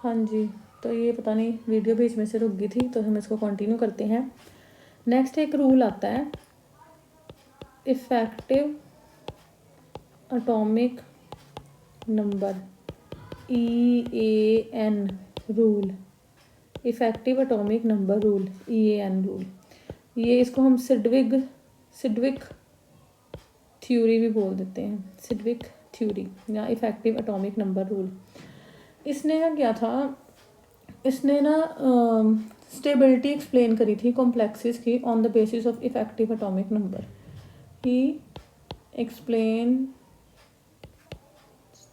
हाँ जी, तो ये पता नहीं वीडियो बीच में से रुक गई थी, तो हम इसको कंटिन्यू करते हैं। नेक्स्ट एक रूल आता है effective atomic number, EAN rule, effective atomic number rule, EAN rule. ये इसको हम सिडविक थ्योरी भी बोल देते हैं, सिडविक थ्योरी या इफेक्टिव एटॉमिक नंबर रूल। इसने क्या किया था, इसने ना स्टेबिलिटी एक्सप्लेन करी थी कॉम्प्लेक्सेस की on the basis of effective atomic number. He explain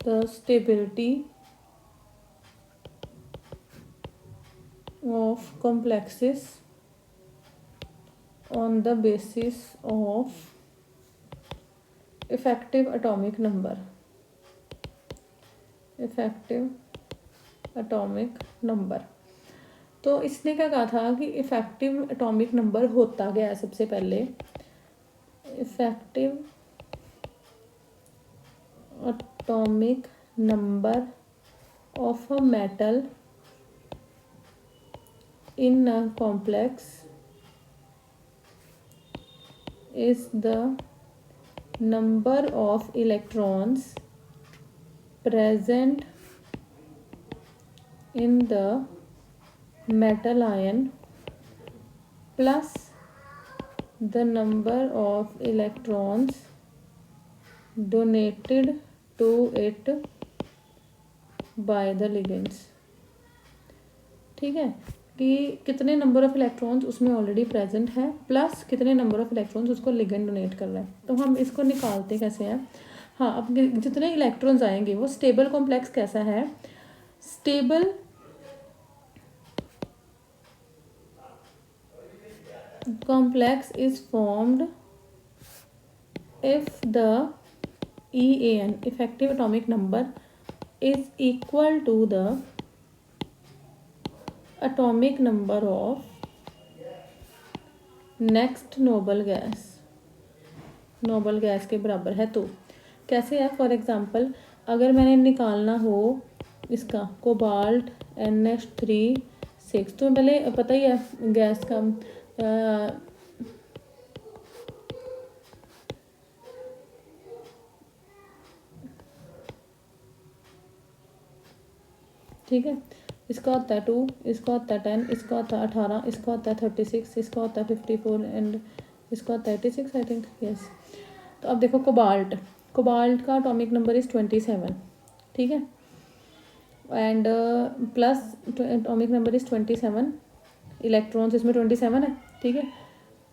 the stability of complexes on the basis of effective atomic number, effective atomic number. तो इसने क्या कहा था कि इफेक्टिव एटॉमिक नंबर होता क्या है। सबसे पहले effective atomic number of a metal in a complex is the number of electrons present in the metal ion plus the number of electrons donated to it by the ligands। ठीक है, कि कितने number of electrons उसमें already present है plus कितने number of electrons उसको ligand donate कर रहा है। तो हम इसको निकालते कैसे हैं। हाँ, अब जितने इलेक्ट्रॉन्स आएंगे वो स्टेबल कॉम्प्लेक्स कैसा है। Stable complex is formed if the EAN, effective atomic number, is equal to the atomic number of next noble gas, noble gas के बराबर है। तो कैसे है, फॉर एग्जांपल अगर मैंने निकालना हो इसका कोबाल्ट NH3 तो पहले पता ही है गैस का ठीक है, इसका होता है 2, इसका होता है 10, इसका होता है 18, इसका होता है 36, इसका होता है 54 एंड इसका होता है 86 आई थिंक, यस। तो अब देखो कोबाल्ट का एटॉमिक नंबर इज़ 27, ठीक है, and plus atomic number is 27, electrons इसमें 27 है, ठीक है,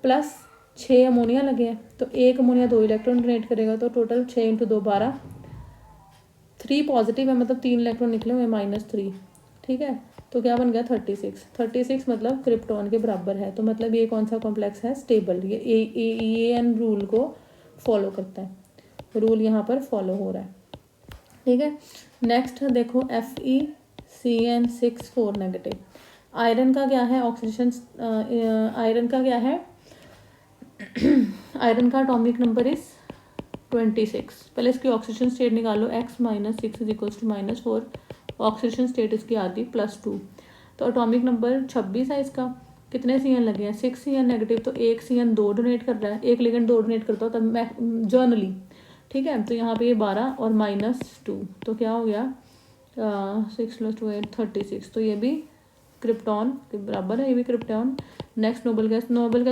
प्लस 6 अमोनिया लगे हैं, तो एक अमोनिया 2 इलेक्ट्रॉन डोनेट करेगा, तो टोटल 6 × 2 12, 3 पॉजिटिव है मतलब 3 इलेक्ट्रॉन निकले हुए -3, ठीक है, तो क्या बन गया 36 मतलब क्रिप्टॉन के बराबर है। तो मतलब ये कौन सा कॉम्प्लेक्स है, स्टेबल। ये EAN रूल को फॉलो करता है, रूल यहाँ पर फॉलो हो रहा है, ठीक है। नेक्स्ट देखो FeCN6 नेगेटिव। आयरन का क्या है ऑक्सीडेशन, आयरन का क्या है आयरन का एटॉमिक नंबर इज 26। पहले इसकी ऑक्सीडेशन स्टेट निकालो, X - 6 = -4, ऑक्सीडेशन स्टेट इसकी आती +2, तो एटॉमिक नंबर 26 है इसका। कितने CN लगे हैं, 6 CN नेगेटिव, तो एक CN 2 डोनेट कर रहा है, एक लिगेंड 2 डोनेट करता हो तब जर्नली, ठीक है। तो यहाँ पे ये 12 और -2, तो क्या हो गया 6 + 2 8 36, तो ये भी क्रिप्टॉन के बराबर है, ये भी krypton. Next noble gas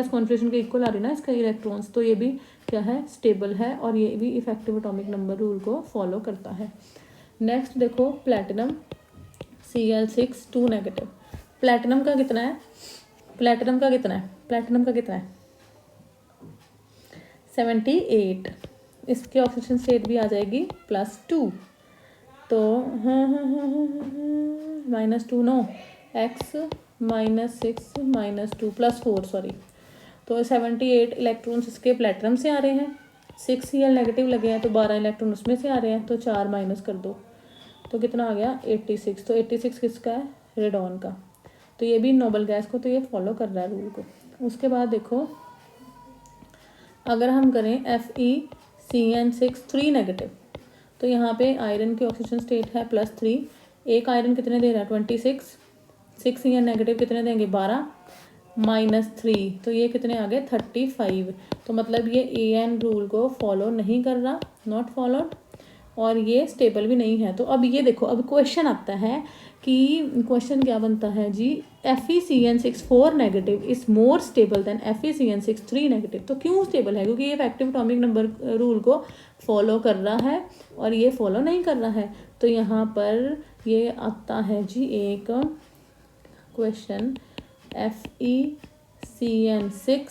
configuration के इक्वल आ रही है ना इसका इलेक्ट्रॉन्स, तो ये भी क्या है, स्टेबल है, और ये भी इफेक्टिव एटॉमिक नंबर रूल को फॉलो करता है। नेक्स्ट देखो प्लैटिनम Cl6 नेगेटिव। प्लैटिनम का कितना है 78। इसकी ऑक्सीजन स्टेट भी आ जाएगी +2, तो -2 नो X - 6 - 2 +4 सॉरी, तो 78 इलेक्ट्रॉन्स इसके प्लेटिनम से आ रहे हैं, 6 Cl नेगेटिव लगे हैं, तो 12 इलेक्ट्रॉन उसमें से आ रहे हैं, तो 4 माइनस कर दो, तो कितना आ गया 86। तो 86 किसका है, रेडॉन का। तो ये भी नोबल गैस को तो ये फॉलो कर रहा है रूल को। उसके बाद देखो अगर हम करें FeCN6 3 नेगेटिव, तो यहाँ पे आयरन की ऑक्सीजन स्टेट है +3, एक आयरन कितने दे रहा है 26, 6 EN नेगेटिव कितने देंगे 12 -3, तो ये कितने आ गए 35। तो मतलब ये AN रूल को फॉलो नहीं कर रहा, नॉट फॉलोड, और ये स्टेबल भी नहीं है। तो अब ये देखो, अब क्वेश्चन आता है कि क्वेश्चन क्या बनता है जी, FeCN6 4 negative is more stable then FeCN6 3 negative. तो क्यों स्टेबल है? क्योंकि ये इफेक्टिव एटॉमिक नंबर रूल को फॉलो कर रहा है और ये फॉलो नहीं कर रहा है। तो यहाँ पर ये आता है जी एक question, FeCN6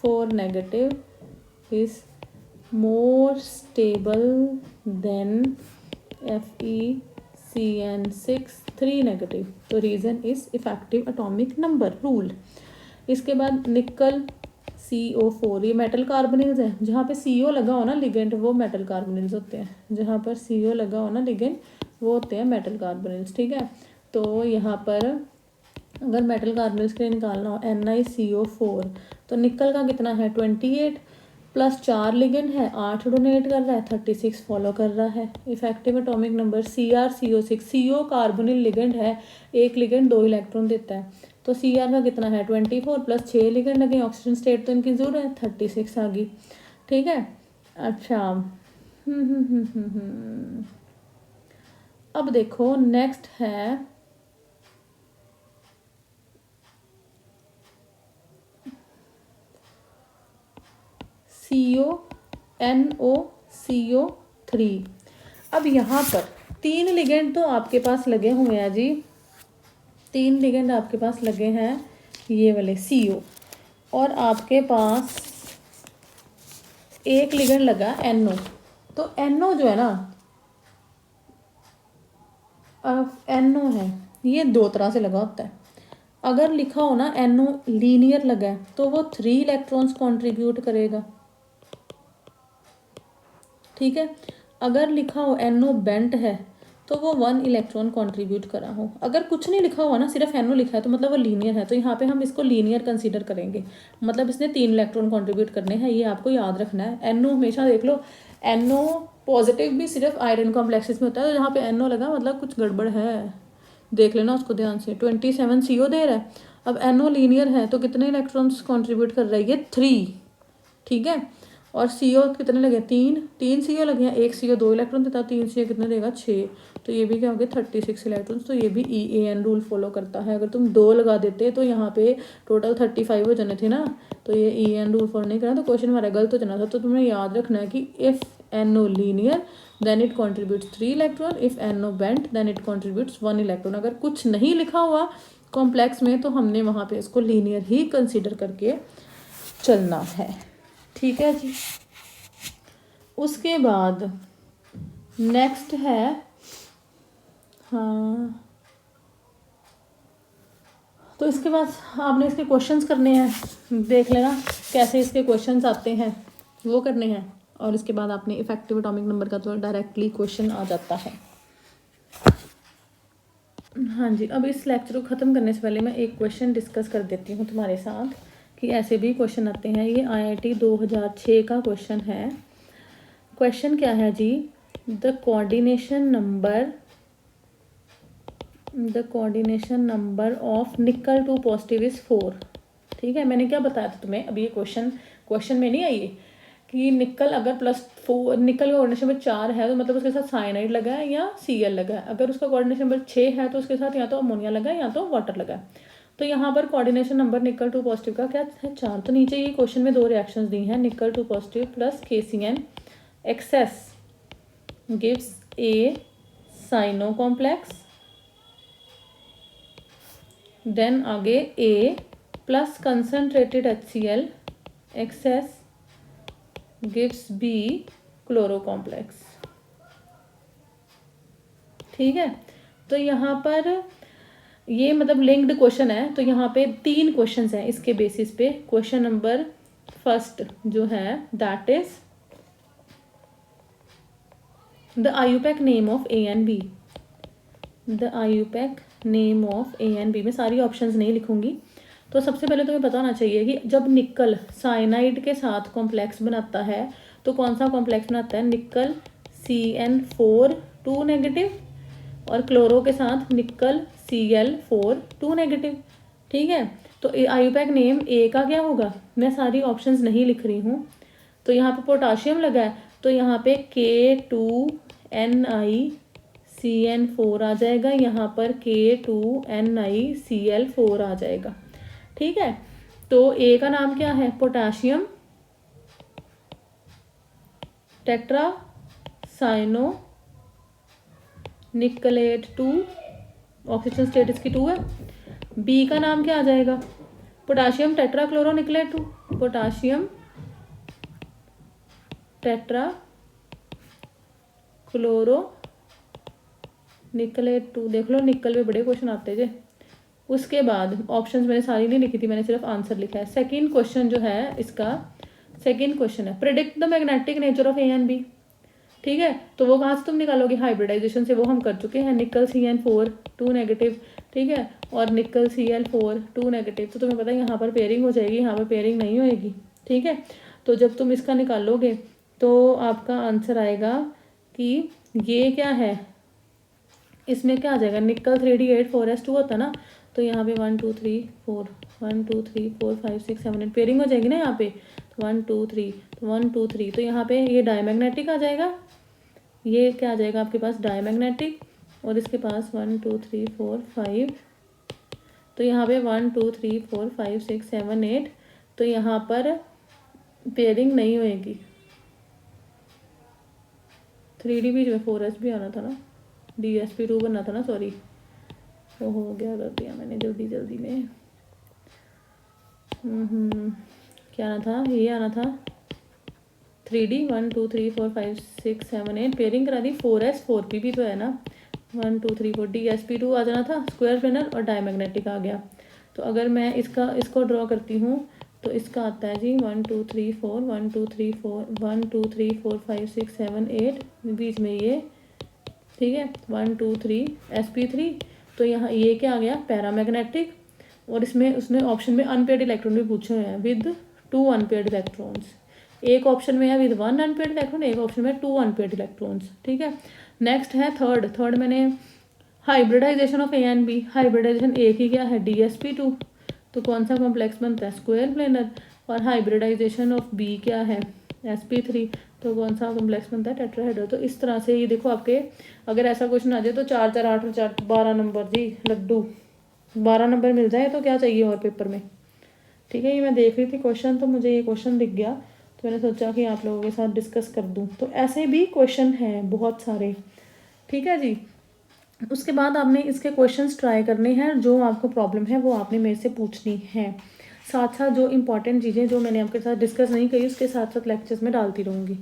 4 negative is more stable than FeCN6 3 negative. तो reason is effective atomic number rule. इसके बाद निकल CO4, ये मेटल कार्बोनिल्स है। जहाँ पे CO लगा हो ना लिगेंड, वो मेटल कार्बोनिल्स होते हैं। जहाँ पर CO लगा हो ना लिगेंड, वो होते हैं मेटल कार्बोनिल्स, ठीक है। तो यहाँ पर अगर मेटल कार्बोनिल्स के लिए निकालना हो NiCO4, तो निकल का कितना है 28 प्लस 4 लिगेंड है, 8 डोनेट कर रहा है, 36 फॉलो कर रहा है। Effective atomic number CrCO6, CO carbonyl ligand है, एक लिगेंड 2 इलेक्ट्रॉन देता है। तो Cr का कितना है 24 प्लस 6 लिगेंड लगे, ऑक्सीजन स्टेट तो इनकी जरूर है, 36 आ गई, ठीक है। अच्छा अब देखो नेक्स्ट है CONOCO3। अब यहाँ पर 3 लिगेंड तो आपके पास लगे हुए हैं जी, 3 लिगेंड आपके पास लगे हैं ये वाले CO, और आपके पास एक लिगेंड लगा NO। तो NO जो है ना, NO है, ये 2 तरह से लगा होता है। अगर लिखा हो ना NO लीनियर लगा है तो वो 3 इलेक्ट्रॉन्स कॉन्ट्रीब्यूट करेगा, ठीक है। अगर लिखा हो NO बेंट है तो वो 1 इलेक्ट्रॉन कंट्रीब्यूट करा हो। अगर कुछ नहीं लिखा हुआ ना, सिर्फ NO लिखा है, तो मतलब वो लीनियर है। तो यहाँ पे हम इसको लीनियर कंसीडर करेंगे, मतलब इसने 3 इलेक्ट्रॉन कंट्रीब्यूट करने हैं, ये आपको याद रखना है। NO हमेशा देख लो, NO पॉजिटिव भी सिर्फ आयरन कॉम्प्लेक्सेस में होता है, तो जहाँ पे NO लगा मतलब कुछ गड़बड़ है, देख लेना उसको ध्यान से। 27 CO दे रहा है। अब NO लीनियर है तो कितने इलेक्ट्रॉन्स कॉन्ट्रीब्यूट कर रहा है, ये 3, ठीक है। और CO कितने लगे 3 CO लगे हैं, एक CO 2 इलेक्ट्रॉन देता है, 3 CO कितने देगा 6। तो ये भी क्या हो गया 36 इलेक्ट्रॉन्स। तो ये भी EAN रूल फॉलो करता है। अगर तुम 2 लगा देते तो यहाँ पे टोटल 35 हो जाने थे ना, तो ये EAN रूल फॉलो नहीं करना, तो क्वेश्चन हमारा गलत हो जाना था। तो तुम्हें याद रखना है कि if NO linear then it contributes 3 electron, if NO bent then it contributes 1 electron. अगर कुछ नहीं लिखा हुआ कॉम्प्लेक्स में तो हमने वहाँ पे इसको लीनियर ही कंसिडर करके चलना है, ठीक है जी। उसके बाद नेक्स्ट है, हाँ, तो इसके बाद आपने इसके क्वेश्चंस करने हैं, देख लेना कैसे इसके क्वेश्चंस आते हैं, वो करने हैं। और इसके बाद आपने इफेक्टिव एटॉमिक नंबर का तो डायरेक्टली क्वेश्चन आ जाता है। हाँ जी, अब इस लेक्चर को ख़त्म करने से पहले मैं एक क्वेश्चन डिस्कस कर देती हूँ तुम्हारे साथ कि ऐसे भी क्वेश्चन आते हैं। ये IIT 2006 का क्वेश्चन है। क्वेश्चन क्या है जी, the coordination number of nickel two positive is 4, ठीक है। मैंने क्या बताया था तुम्हें, अभी ये क्वेश्चन में नहीं आई कि निकल अगर +4, निकल का कोऑर्डिनेशन नंबर 4 है तो मतलब उसके साथ साइनाइड लगा है या Cl लगा है। अगर उसका कोऑर्डिनेशन नंबर 6 है तो उसके साथ या तो अमोनिया लगा है या तो वाटर लगा है। तो यहाँ पर कोऑर्डिनेशन नंबर निकल टू पॉजिटिव का क्या है 4। तो नीचे ये क्वेश्चन में 2 रिएक्शंस दी हैं, nickel two positive plus KCN excess gives A cyano complex, then आगे A plus concentrated HCl excess gives B chloro complex, ठीक है। तो यहाँ पर ये मतलब लिंक्ड क्वेश्चन है। तो यहाँ पे 3 क्वेश्चंस हैं इसके बेसिस पे। क्वेश्चन नंबर फर्स्ट जो है that is the IUPAC name of A and B। The IUPAC name of A and B में सारी ऑप्शंस नहीं लिखूंगी। तो सबसे पहले तुम्हें पता होना चाहिए कि जब निकल साइनाइड के साथ कॉम्प्लेक्स बनाता है तो कौन सा कॉम्प्लेक्स बनाता है, निकल CN4 2 नेगेटिव और क्लोरो के साथ निकल Cl4 2 नेगेटिव। ठीक है, तो आईयूपैक नेम ए का क्या होगा, मैं सारी ऑप्शंस नहीं लिख रही हूँ। तो यहाँ पे पोटाशियम लगा है तो यहाँ पे K2NiCN4 आ जाएगा, यहाँ पर K2NiCl4 आ जाएगा। ठीक है, तो ए का नाम क्या है, potassium tetra cyano nickelate 2, oxygen state इसकी 2 है। बी का नाम क्या आ जाएगा, potassium tetra chloro nickelate 2, potassium tetra chloro nickelate 2। देख लो निकल पे बड़े क्वेश्चन आते जे। उसके बाद ऑप्शंस मैंने सारी नहीं लिखी थी, मैंने सिर्फ आंसर लिखा है। सेकंड क्वेश्चन जो है इसका, सेकंड क्वेश्चन है predict the magnetic nature of A and B. ठीक है, तो वो कहाँ से तुम निकालोगे, हाइब्रिडाइजेशन से, वो हम कर चुके हैं। निकल CN4 2 नेगेटिव, ठीक है, और निकल Cl4 2 नेगेटिव, तो तुम्हें पता है यहाँ पर पेयरिंग हो जाएगी, यहाँ पर पेयरिंग नहीं होएगी। ठीक है, तो जब तुम इसका निकालोगे तो आपका आंसर आएगा कि ये क्या है, इसमें क्या आ जाएगा, निकल 3D8 4s2 होता ना, तो यहाँ पे 1 2 3 4 1 2 3 4 5 6 7 8 पेयरिंग हो जाएगी ना यहाँ पे, 1 2 3 1 2 3, तो यहाँ पे ये डायमैग्नेटिक आ जाएगा, ये क्या आ जाएगा आपके पास डायमैग्नेटिक, और इसके पास 1 2 3 4 5, तो यहाँ पे 1 2 3 4 5 6 7 8, तो यहाँ पर पेयरिंग नहीं होएगी। 3D बीच में 4s भी आना था ना, DsP2 बनना था ना, सॉरी वो हो गया, कर दिया मैंने जल्दी में। क्या आना था, ये आना था 3D 1 2 3 4 5 6 7 8, पेयरिंग करा दी 4s 4p भी तो है ना, 1 2 3 4 DsP2 आ जाना था, स्क्वायर प्लेनर और डायमैग्नेटिक आ गया। तो अगर मैं इसको ड्रॉ करती हूँ तो इसका आता है जी 1 2 3 4 1 2 3 4 1 2 3 4 5 6 7 8, बीच में ये, ठीक है 1 2 3 sp3, तो यहाँ ये क्या आ गया पैरामैग्नेटिक, और इसमें उसने ऑप्शन में अनपेयर्ड इलेक्ट्रॉन भी पूछे हुए हैं विद 2 अनपेयर्ड इलेक्ट्रॉन्स। एक ऑप्शन में है विद 1 अनपेयर्ड इलेक्ट्रॉन, एक ऑप्शन में 2 अनपेयर्ड इलेक्ट्रॉन्स। ठीक है, नेक्स्ट है थर्ड मैंने hybridisation of A and B. Hybridisation A की क्या है DsP2, तो कौन सा कॉम्प्लेक्स बनता है स्क्वायर प्लेनर, और हाइब्रिडाइजेशन ऑफ बी क्या है sp3, तो कौन सा कॉम्प्लेक्स बनता है टेट्राहेड्रल। तो इस तरह से ये देखो आपके, अगर ऐसा क्वेश्चन आ जाए तो 4 4 8 और 4 12 नंबर जी, लड्डू 12 नंबर मिल जाए तो क्या चाहिए और पेपर में। ठीक है, ये मैं देख रही थी क्वेश्चन, तो मुझे ये क्वेश्चन दिख गया, तो मैंने सोचा कि आप लोगों के साथ डिस्कस कर दूं। तो ऐसे भी क्वेश्चन हैं बहुत सारे। ठीक है जी, उसके बाद आपने इसके क्वेश्चंस ट्राई करने हैं, जो आपको प्रॉब्लम है वो आपने मेरे से पूछनी है। साथ साथ जो इंपॉर्टेंट चीज़ें जो मैंने आपके साथ डिस्कस नहीं करी उसके साथ साथ लेक्चर्स में डालती रहूँगी।